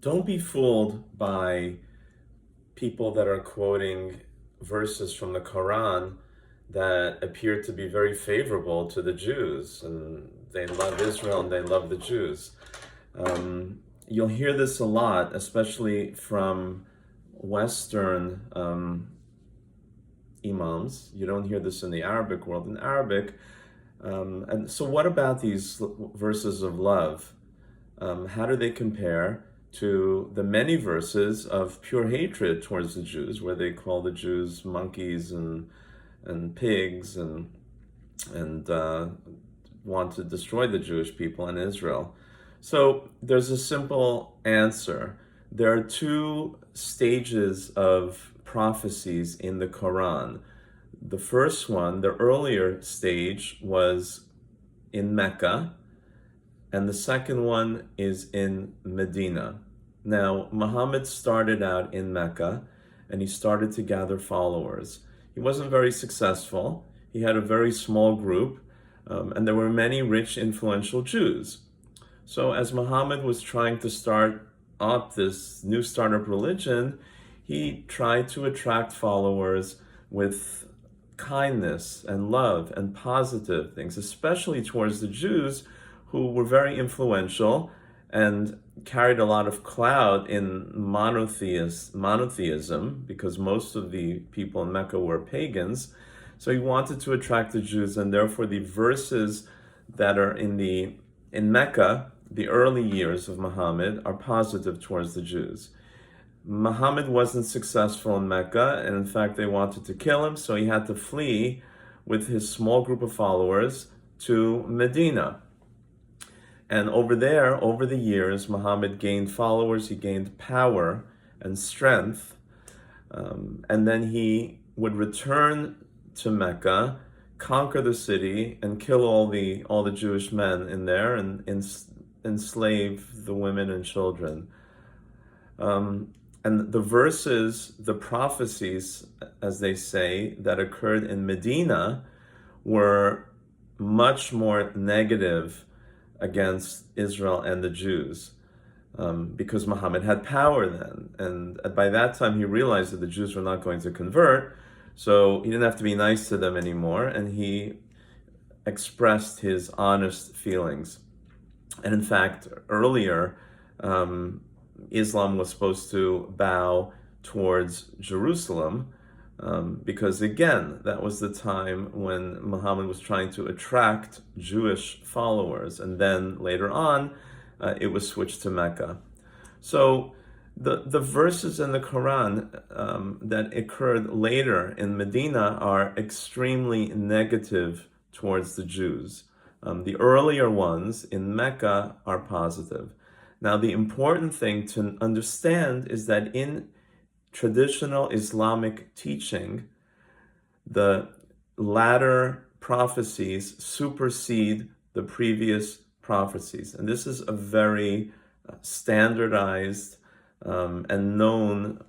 Don't be fooled by people that are quoting verses from the Koran that appear to be very favorable to the Jews, and they love Israel and they love the Jews. You'll hear this a lot, especially from Western imams. You don't hear this in the Arabic world. In Arabic, and so what about these verses of love? How do they compare to the many verses of pure hatred towards the Jews, where they call the Jews monkeys and pigs and want to destroy the Jewish people in Israel? So there's a simple answer. There are two stages of prophecies in the Quran. The first one, the earlier stage, was in Mecca, and the second one is in Medina. Now, Muhammad started out in Mecca, and he started to gather followers. He wasn't very successful. He had a very small group, and there were many rich, influential Jews. So as Muhammad was trying to start up this new startup religion, he tried to attract followers with kindness and love and positive things, especially towards the Jews, who were very influential and carried a lot of clout in monotheism, because most of the people in Mecca were pagans. So he wanted to attract the Jews, and therefore the verses that are in Mecca, the early years of Muhammad, are positive towards the Jews. Muhammad wasn't successful in Mecca, and in fact they wanted to kill him, so he had to flee with his small group of followers to Medina. And over there, over the years, Muhammad gained followers, he gained power and strength, and then he would return to Mecca, conquer the city, and kill all the Jewish men in there, and enslave the women and children. And the verses, the prophecies, as they say, that occurred in Medina were much more negative against Israel and the Jews, because Muhammad had power then. And by that time, he realized that the Jews were not going to convert, so he didn't have to be nice to them anymore, and he expressed his honest feelings. And in fact, earlier, Islam was supposed to bow towards Jerusalem, because again, that was the time when Muhammad was trying to attract Jewish followers, and then later on, it was switched to Mecca. So the verses in the Quran that occurred later in Medina are extremely negative towards the Jews. The earlier ones in Mecca are positive. Now, the important thing to understand is that in traditional Islamic teaching, the latter prophecies supersede the previous prophecies. And this is a very standardized and known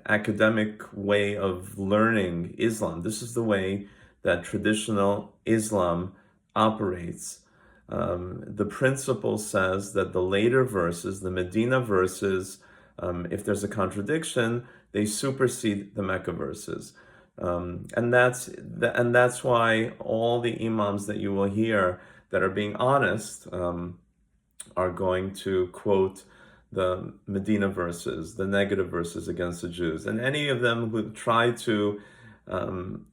academic way of learning Islam. This is the way that traditional Islam operates. The principle says that the later verses, the Medina verses, if there's a contradiction, they supersede the Mecca verses. And that's why all the imams that you will hear that are being honest are going to quote the Medina verses, the negative verses against the Jews. And any of them who try to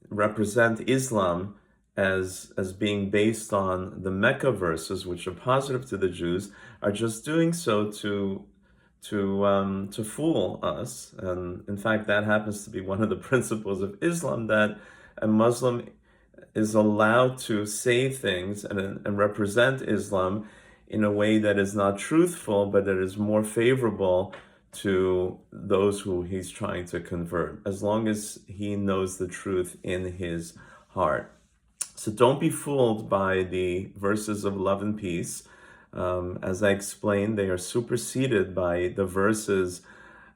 represent Islam as being based on the Mecca verses, which are positive to the Jews, are just doing so to fool us. And in fact, that happens to be one of the principles of Islam, that a Muslim is allowed to say things and represent Islam in a way that is not truthful, but that is more favorable to those who he's trying to convert, as long as he knows the truth in his heart. So don't be fooled by the verses of love and peace. As I explained, they are superseded by the verses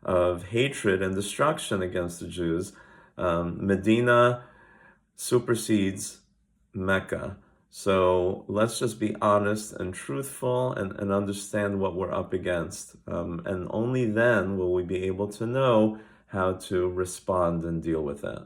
of hatred and destruction against the Jews. Medina supersedes Mecca. So let's just be honest and truthful and understand what we're up against. And only then will we be able to know how to respond and deal with it.